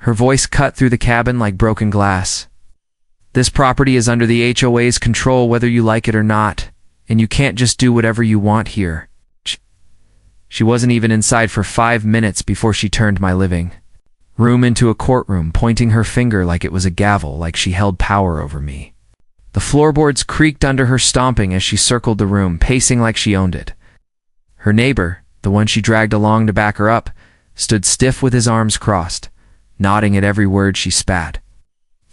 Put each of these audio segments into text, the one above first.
Her voice cut through the cabin like broken glass. "This property is under the HOA's control whether you like it or not, and you can't just do whatever you want here." She wasn't even inside for 5 minutes before she turned my living room into a courtroom, pointing her finger like it was a gavel, like she held power over me. The floorboards creaked under her stomping as she circled the room, pacing like she owned it. Her neighbor, the one she dragged along to back her up, stood stiff with his arms crossed, nodding at every word she spat,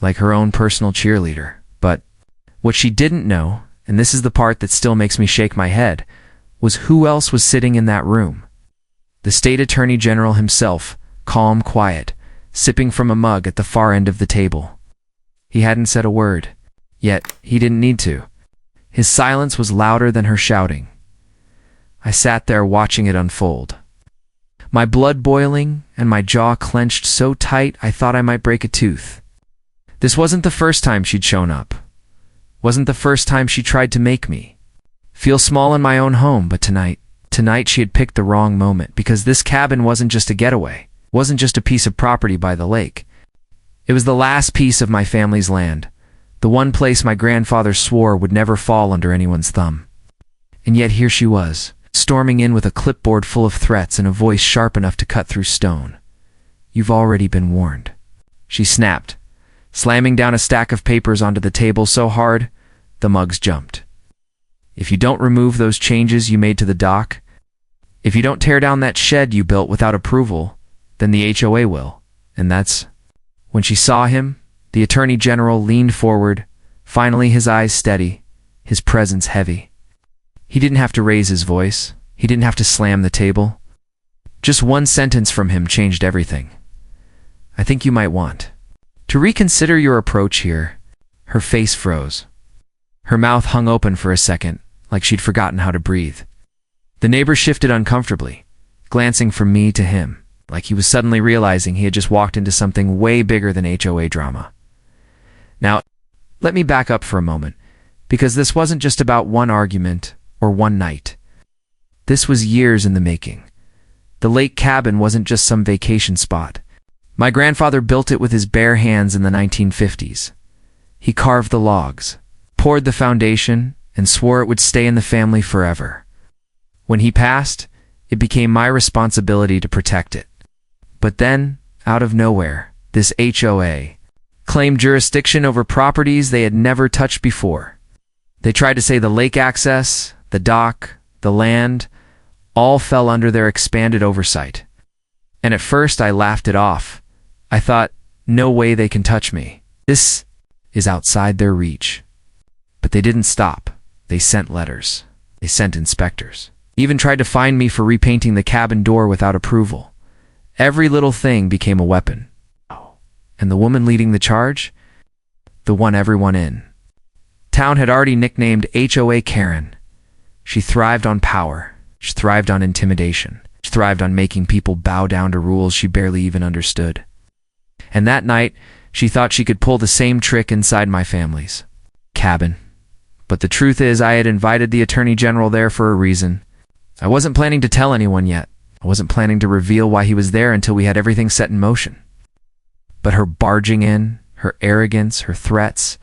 like her own personal cheerleader. But what she didn't know, and this is the part that still makes me shake my head, was who else was sitting in that room. The state attorney general himself, calm, quiet, sipping from a mug at the far end of the table. He hadn't said a word, yet he didn't need to. His silence was louder than her shouting. I sat there watching it unfold, my blood boiling and my jaw clenched so tight I thought I might break a tooth. This wasn't the first time she'd shown up. Wasn't the first time she tried to make me feel small in my own home, but tonight she had picked the wrong moment, because this cabin wasn't just a getaway, wasn't just a piece of property by the lake. It was the last piece of my family's land, the one place my grandfather swore would never fall under anyone's thumb. And yet here she was, storming in with a clipboard full of threats and a voice sharp enough to cut through stone. "You've already been warned," she snapped, slamming down a stack of papers onto the table so hard the mugs jumped. "If you don't remove those changes you made to the dock, if you don't tear down that shed you built without approval, then the HOA will." And that's when she saw him. The Attorney General leaned forward, finally, his eyes steady, his presence heavy. He didn't have to raise his voice. He didn't have to slam the table. Just one sentence from him changed everything. "I think you might want to reconsider your approach here." Her face froze. Her mouth hung open for a second, like she'd forgotten how to breathe. The neighbor shifted uncomfortably, glancing from me to him, like he was suddenly realizing he had just walked into something way bigger than HOA drama. Now, let me back up for a moment, because this wasn't just about one argument or one night. This was years in the making. The lake cabin wasn't just some vacation spot. My grandfather built it with his bare hands in the 1950s. He carved the logs, poured the foundation, and swore it would stay in the family forever. When he passed, it became my responsibility to protect it. But then, out of nowhere, this HOA claimed jurisdiction over properties they had never touched before. They tried to say the lake access, the dock, the land, all fell under their expanded oversight. And at first I laughed it off. I thought, no way they can touch me. This is outside their reach. But they didn't stop. They sent letters. They sent inspectors. Even tried to fine me for repainting the cabin door without approval. Every little thing became a weapon. And the woman leading the charge? The one everyone in town had already nicknamed HOA Karen. She thrived on power. She thrived on intimidation. She thrived on making people bow down to rules she barely even understood. And that night, she thought she could pull the same trick inside my family's cabin. But the truth is, I had invited the Attorney General there for a reason. I wasn't planning to tell anyone yet. I wasn't planning to reveal why he was there until we had everything set in motion. But her barging in, her arrogance, her threats,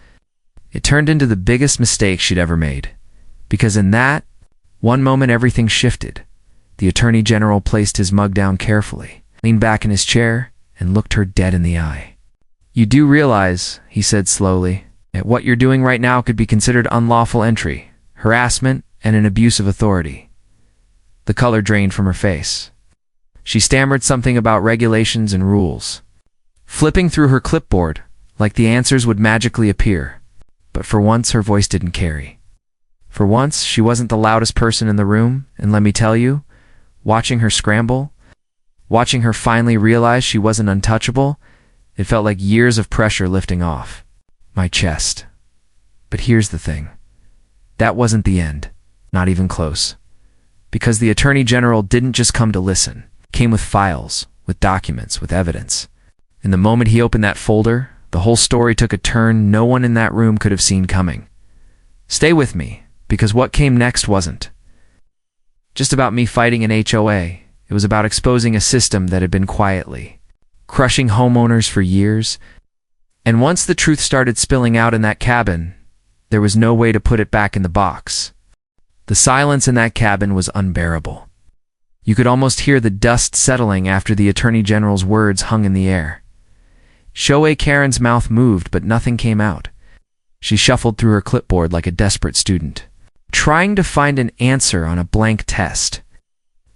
it turned into the biggest mistake she'd ever made. Because in that one moment, everything shifted. The Attorney General placed his mug down carefully, leaned back in his chair, and looked her dead in the eye. "You do realize," he said slowly, "that what you're doing right now could be considered unlawful entry, harassment, and an abuse of authority." The color drained from her face. She stammered something about regulations and rules, flipping through her clipboard like the answers would magically appear. But for once, her voice didn't carry. For once, she wasn't the loudest person in the room, and let me tell you, watching her scramble, watching her finally realize she wasn't untouchable, it felt like years of pressure lifting off my chest. But here's the thing. That wasn't the end, not even close. Because the Attorney General didn't just come to listen. He came with files, with documents, with evidence. And the moment he opened that folder, the whole story took a turn no one in that room could have seen coming. Stay with me, because what came next wasn't just about me fighting an HOA. It was about exposing a system that had been quietly crushing homeowners for years. And once the truth started spilling out in that cabin, there was no way to put it back in the box. The silence in that cabin was unbearable. You could almost hear the dust settling after the Attorney General's words hung in the air. HOA Karen's mouth moved, but nothing came out. She shuffled through her clipboard like a desperate student, trying to find an answer on a blank test.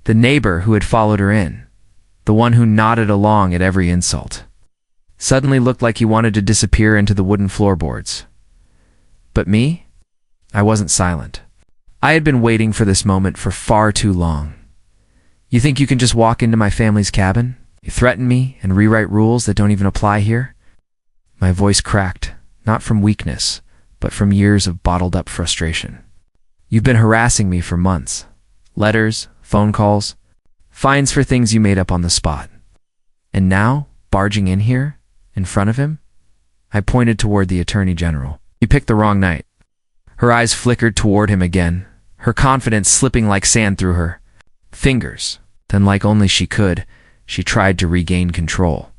The neighbor who had followed her in, the one who nodded along at every insult, suddenly looked like he wanted to disappear into the wooden floorboards. But me? I wasn't silent. I had been waiting for this moment for far too long. You think you can just walk into my family's cabin? You threaten me and rewrite rules that don't even apply here? My voice cracked, not from weakness, but from years of bottled-up frustration. You've been harassing me for months. Letters, phone calls, fines for things you made up on the spot. And now, barging in here, in front of him? I pointed toward the Attorney General. You picked the wrong night. Her eyes flickered toward him again, her confidence slipping like sand through her fingers. Then, like only she could, she tried to regain control.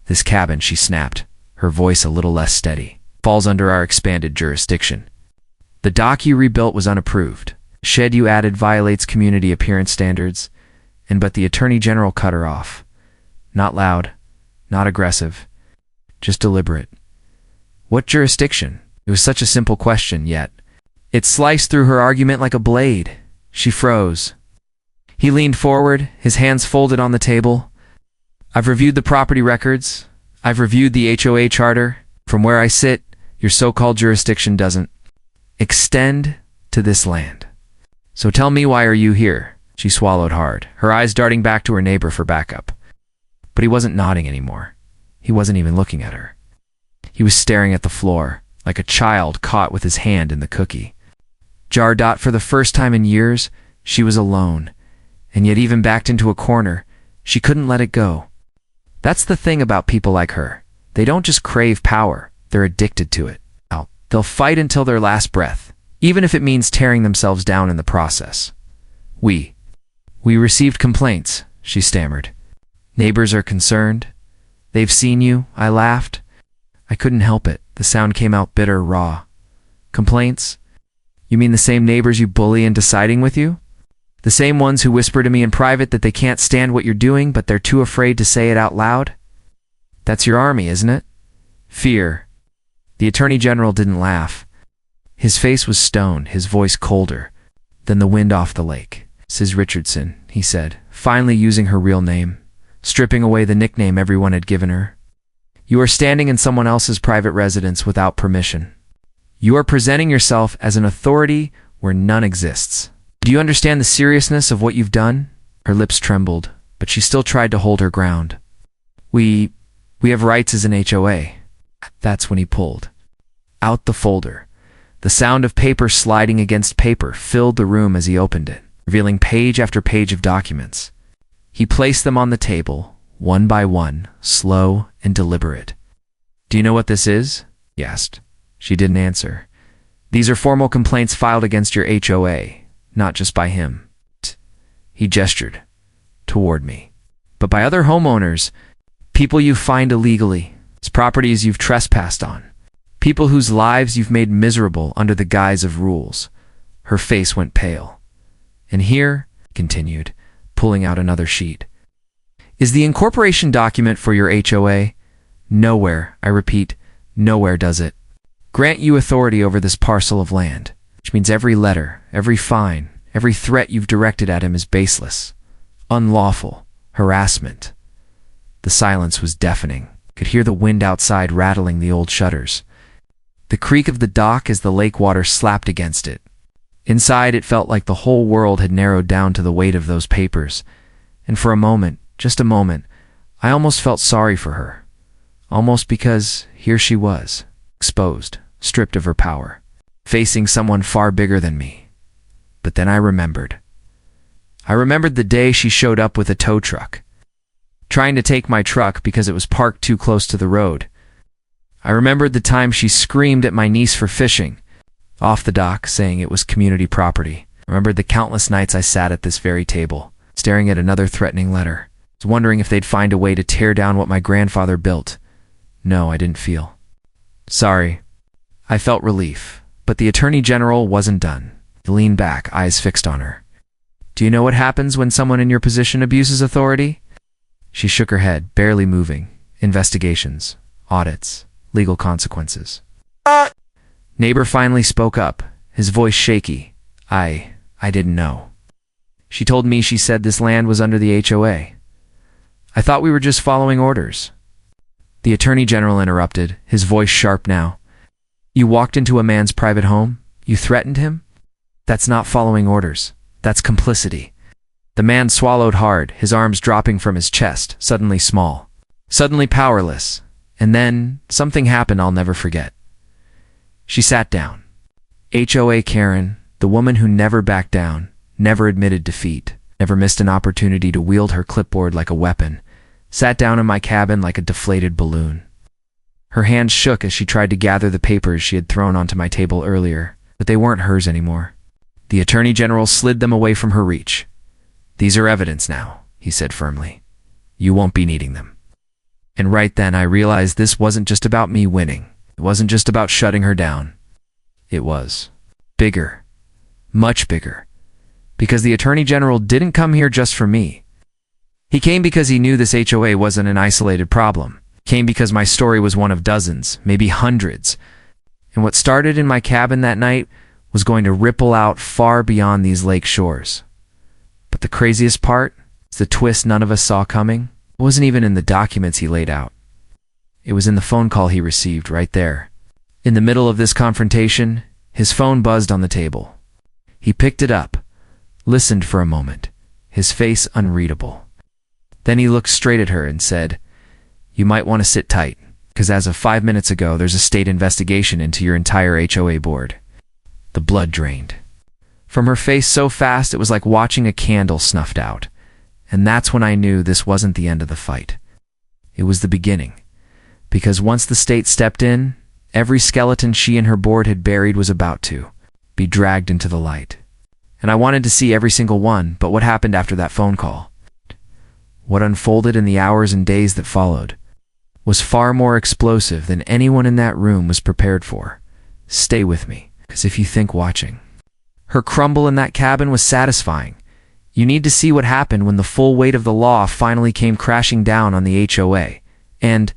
This cabin, she snapped, her voice a little less steady, falls under our expanded jurisdiction. The dock you rebuilt was unapproved. The shed you added violates community appearance standards. But the Attorney General cut her off. Not loud, not aggressive, just deliberate. What jurisdiction? It was such a simple question, yet it sliced through her argument like a blade. She froze. He leaned forward, his hands folded on the table. I've reviewed the property records. I've reviewed the HOA charter. From where I sit, your so-called jurisdiction doesn't extend to this land. So tell me, why are you here? She swallowed hard, her eyes darting back to her neighbor for backup. But he wasn't nodding anymore. He wasn't even looking at her. He was staring at the floor, like a child caught with his hand in the cookie. For the first time in years, she was alone. And yet, even backed into a corner, she couldn't let it go. That's the thing about people like her. They don't just crave power, they're addicted to it. They'll fight until their last breath, even if it means tearing themselves down in the process. We received complaints, she stammered. Neighbors are concerned. They've seen you, I laughed. I couldn't help it. The sound came out bitter, raw. Complaints? You mean the same neighbors you bully into siding with you? The same ones who whisper to me in private that they can't stand what you're doing, but they're too afraid to say it out loud? That's your army, isn't it? Fear. The Attorney General didn't laugh. His face was stone, his voice colder than the wind off the lake. Sis Richardson, he said, finally using her real name, stripping away the nickname everyone had given her. You are standing in someone else's private residence without permission. You are presenting yourself as an authority where none exists. Do you understand the seriousness of what you've done? Her lips trembled, but she still tried to hold her ground. We have rights as an HOA. That's when he pulled out the folder. The sound of paper sliding against paper filled the room as he opened it, revealing page after page of documents. He placed them on the table, one by one, slow and deliberate. Do you know what this is? He asked. She didn't answer. These are formal complaints filed against your HOA. Not just by him. He gestured toward me. But by other homeowners, people you find illegally, properties you've trespassed on, people whose lives you've made miserable under the guise of rules. Her face went pale. And here, continued, pulling out another sheet, is the incorporation document for your HOA. Nowhere, I repeat, nowhere does it grant you authority over this parcel of land. Which means every letter, every fine, every threat you've directed at him is baseless, unlawful, harassment. The silence was deafening. Could hear the wind outside rattling the old shutters. The creak of the dock as the lake water slapped against it. Inside, it felt like the whole world had narrowed down to the weight of those papers. And for a moment, just a moment, I almost felt sorry for her. Almost because here she was, exposed, stripped of her power, facing someone far bigger than me. But then I remembered. I remembered the day she showed up with a tow truck, trying to take my truck because it was parked too close to the road. I remembered the time she screamed at my niece for fishing off the dock, saying it was community property. I remembered the countless nights I sat at this very table, staring at another threatening letter. was wondering if they'd find a way to tear down what my grandfather built. No, I didn't feel sorry. I felt relief, but the Attorney General wasn't done. He leaned back, eyes fixed on her. Do you know what happens when someone in your position abuses authority? She shook her head, barely moving. Investigations, audits, legal consequences. Neighbor finally spoke up, his voice shaky. I didn't know. She told me she said this land was under the HOA. I thought we were just following orders. The Attorney General interrupted, his voice sharp now. You walked into a man's private home? You threatened him? That's not following orders. That's complicity. The man swallowed hard, his arms dropping from his chest, suddenly small, suddenly powerless. And then something happened I'll never forget. She sat down. HOA Karen, the woman who never backed down, never admitted defeat, never missed an opportunity to wield her clipboard like a weapon, sat down in my cabin like a deflated balloon. Her hands shook as she tried to gather the papers she had thrown onto my table earlier, but they weren't hers anymore. The Attorney General slid them away from her reach. These are evidence now, he said firmly. You won't be needing them. And right then I realized this wasn't just about me winning. It wasn't just about shutting her down. It was bigger, much bigger, because the Attorney General didn't come here just for me. He came because he knew this HOA wasn't an isolated problem. Came because my story was one of dozens, maybe hundreds. And what started in my cabin that night was going to ripple out far beyond these lake shores. But the craziest part, the twist none of us saw coming, wasn't even in the documents he laid out. It was in the phone call he received right there. In the middle of this confrontation, his phone buzzed on the table. He picked it up, listened for a moment, his face unreadable. Then he looked straight at her and said, You might want to sit tight, because as of 5 minutes ago, there's a state investigation into your entire HOA board. The blood drained from her face so fast it was like watching a candle snuffed out. And that's when I knew this wasn't the end of the fight. It was the beginning. Because once the state stepped in, every skeleton she and her board had buried was about to be dragged into the light. And I wanted to see every single one, but what happened after that phone call? What unfolded in the hours and days that followed was far more explosive than anyone in that room was prepared for. Stay with me, because if you think watching her crumble in that cabin was satisfying, you need to see what happened when the full weight of the law finally came crashing down on the HOA. And,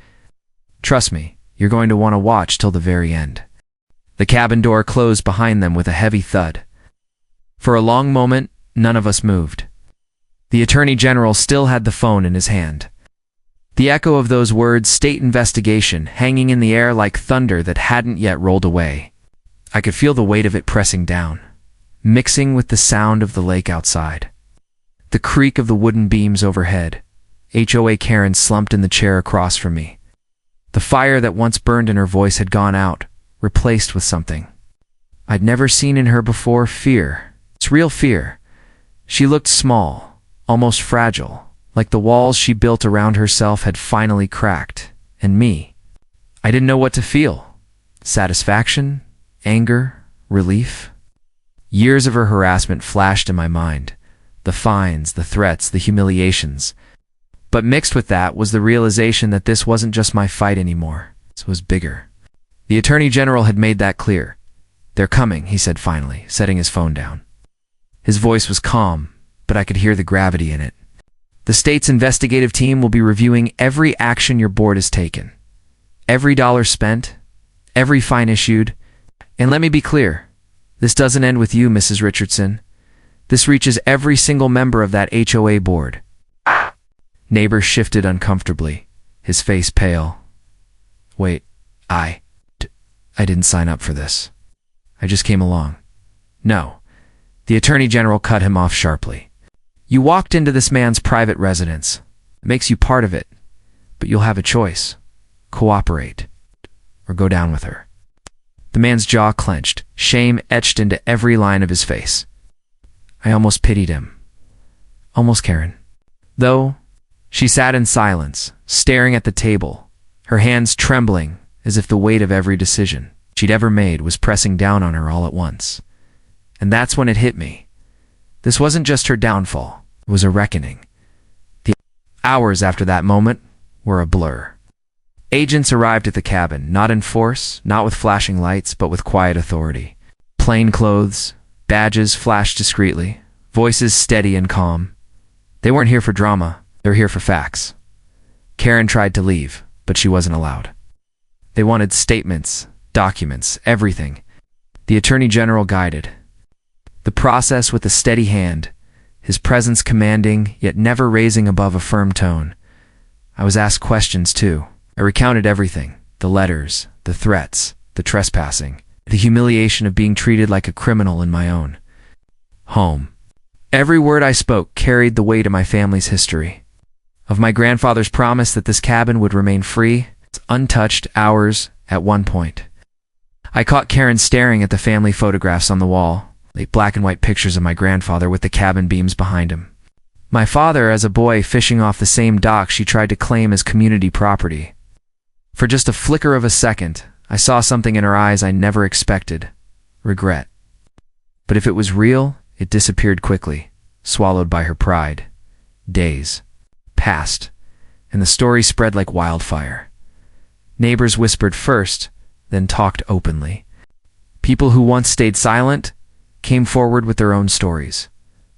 trust me, you're going to want to watch till the very end. The cabin door closed behind them with a heavy thud. For a long moment, none of us moved. The Attorney General still had the phone in his hand. The echo of those words, state investigation, hanging in the air like thunder that hadn't yet rolled away. I could feel the weight of it pressing down, mixing with the sound of the lake outside. The creak of the wooden beams overhead. HOA Karen slumped in the chair across from me. The fire that once burned in her voice had gone out, replaced with something I'd never seen in her before, fear. It's real fear. She looked small, almost fragile, like the walls she built around herself had finally cracked. And me, I didn't know what to feel. Satisfaction? Anger? Relief? Years of her harassment flashed in my mind. The fines, the threats, the humiliations. But mixed with that was the realization that this wasn't just my fight anymore. It was bigger. The Attorney General had made that clear. They're coming, he said finally, setting his phone down. His voice was calm, but I could hear the gravity in it. The state's investigative team will be reviewing every action your board has taken. Every dollar spent, every fine issued. And let me be clear, this doesn't end with you, Mrs. Richardson. This reaches every single member of that HOA board. Neighbor shifted uncomfortably, his face pale. Wait, I didn't sign up for this. I just came along. No. The Attorney General cut him off sharply. You walked into this man's private residence. It makes you part of it. But you'll have a choice. Cooperate. Or go down with her. The man's jaw clenched, shame etched into every line of his face. I almost pitied him. Almost Karen. Though, she sat in silence, staring at the table, her hands trembling as if the weight of every decision she'd ever made was pressing down on her all at once. And that's when it hit me. This wasn't just her downfall, it was a reckoning. Hours after that moment were a blur. Agents arrived at the cabin, not in force, not with flashing lights, but with quiet authority. Plain clothes, badges flashed discreetly, voices steady and calm. They weren't here for drama, they were here for facts. Karen tried to leave, but she wasn't allowed. They wanted statements, documents, everything. The Attorney General guided the process with a steady hand, his presence commanding, yet never raising above a firm tone. I was asked questions too. I recounted everything, the letters, the threats, the trespassing, the humiliation of being treated like a criminal in my own home. Every word I spoke carried the weight of my family's history, of my grandfather's promise that this cabin would remain free, untouched hours at one point. I caught Karen staring at the family photographs on the wall, the black and white pictures of my grandfather with the cabin beams behind him. My father as a boy fishing off the same dock she tried to claim as community property. For just a flicker of a second, I saw something in her eyes I never expected. Regret. But if it was real, it disappeared quickly, swallowed by her pride. Days passed, and the story spread like wildfire. Neighbors whispered first, then talked openly. People who once stayed silent came forward with their own stories.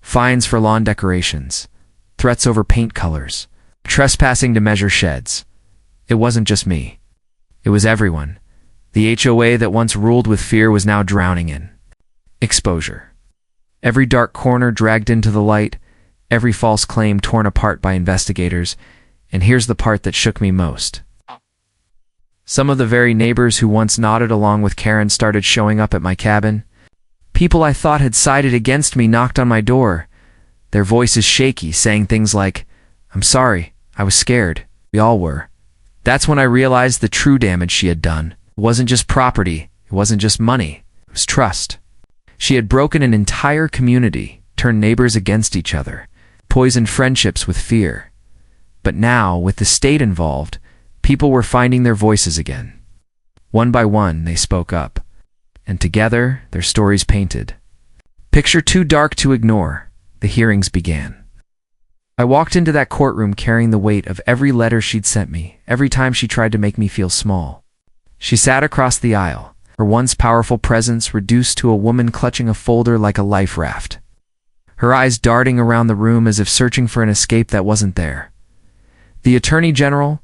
Fines for lawn decorations, threats over paint colors, trespassing to measure sheds. It wasn't just me. It was everyone. The HOA that once ruled with fear was now drowning in exposure. Every dark corner dragged into the light, every false claim torn apart by investigators, and here's the part that shook me most. Some of the very neighbors who once nodded along with Karen started showing up at my cabin. People I thought had sided against me knocked on my door, their voices shaky, saying things like, "I'm sorry, I was scared. We all were." That's when I realized the true damage she had done. It wasn't just property, it wasn't just money, it was trust. She had broken an entire community, turned neighbors against each other, poisoned friendships with fear. But now, with the state involved, people were finding their voices again. One by one, they spoke up. And together, their stories painted. Picture too dark to ignore, the hearings began. I walked into that courtroom carrying the weight of every letter she'd sent me, every time she tried to make me feel small. She sat across the aisle, her once powerful presence reduced to a woman clutching a folder like a life raft. Her eyes darting around the room as if searching for an escape that wasn't there. The Attorney General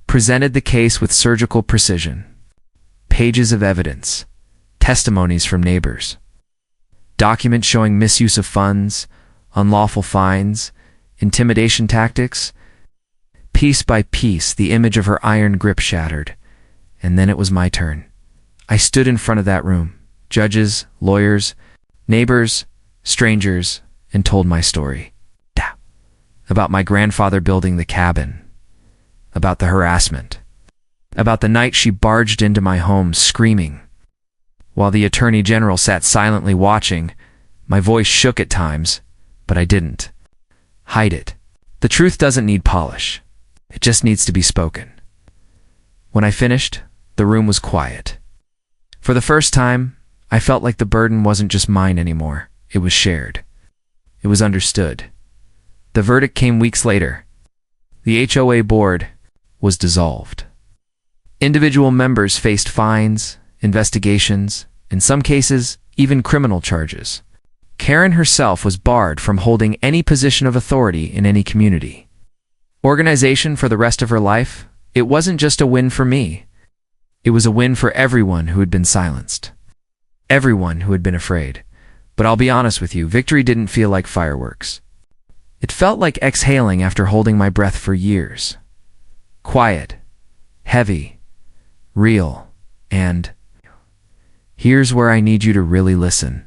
presented the case with surgical precision. Pages of evidence. Testimonies from neighbors. Documents showing misuse of funds, unlawful fines, intimidation tactics. Piece by piece, the image of her iron grip shattered. And then it was my turn. I stood in front of that room, judges, lawyers, neighbors, strangers, and told my story. About my grandfather building the cabin. About the harassment. About the night she barged into my home screaming. While the Attorney General sat silently watching, my voice shook at times, but I didn't hide it. The truth doesn't need polish. It just needs to be spoken. When I finished, the room was quiet. For the first time, I felt like the burden wasn't just mine anymore. It was shared. It was understood. The verdict came weeks later. The HOA board was dissolved. Individual members faced fines, investigations, in some cases, even criminal charges. Karen herself was barred from holding any position of authority in any community. Organization for the rest of her life, it wasn't just a win for me. It was a win for everyone who had been silenced. Everyone who had been afraid. But I'll be honest with you, victory didn't feel like fireworks. It felt like exhaling after holding my breath for years. Quiet, heavy, real, and here's where I need you to really listen.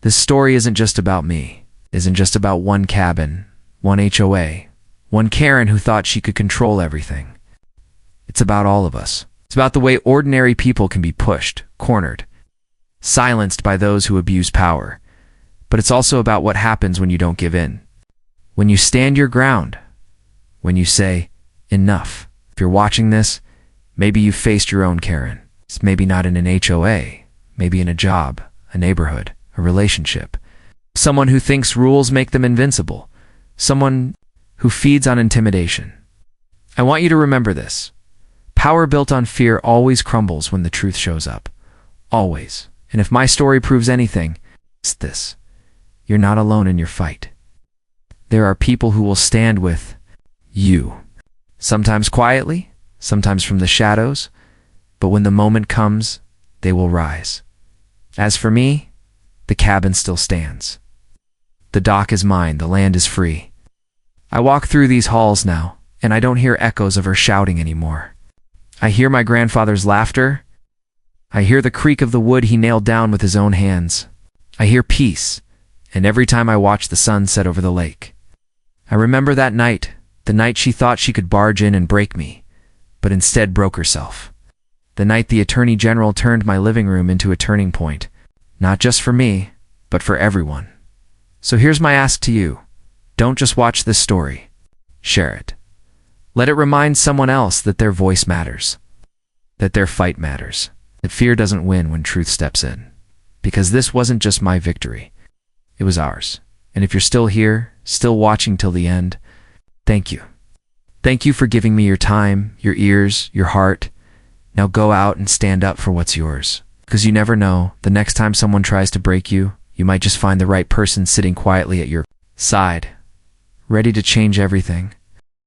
This story isn't just about me, isn't just about one cabin, one HOA, one Karen who thought she could control everything. It's about all of us. It's about the way ordinary people can be pushed, cornered, silenced by those who abuse power. But it's also about what happens when you don't give in. When you stand your ground. When you say, enough. If you're watching this, maybe you've faced your own Karen. It's maybe not in an HOA, maybe in a job, a neighborhood, a relationship. Someone who thinks rules make them invincible. Someone who feeds on intimidation. I want you to remember this. Power built on fear always crumbles when the truth shows up. Always. And if my story proves anything, it's this. You're not alone in your fight. There are people who will stand with you. Sometimes quietly, sometimes from the shadows, but when the moment comes, they will rise. As for me, the cabin still stands. The dock is mine, the land is free. I walk through these halls now, and I don't hear echoes of her shouting anymore. I hear my grandfather's laughter. I hear the creak of the wood he nailed down with his own hands. I hear peace, and every time I watch the sun set over the lake. I remember that night, the night she thought she could barge in and break me, but instead broke herself. The night the Attorney General turned my living room into a turning point, not just for me, but for everyone. So here's my ask to you. Don't just watch this story. Share it. Let it remind someone else that their voice matters, that their fight matters, that fear doesn't win when truth steps in. Because this wasn't just my victory. It was ours. And if you're still here, still watching till the end, thank you. Thank you for giving me your time, your ears, your heart. Now go out and stand up for what's yours. Because you never know, the next time someone tries to break you, you might just find the right person sitting quietly at your side, ready to change everything.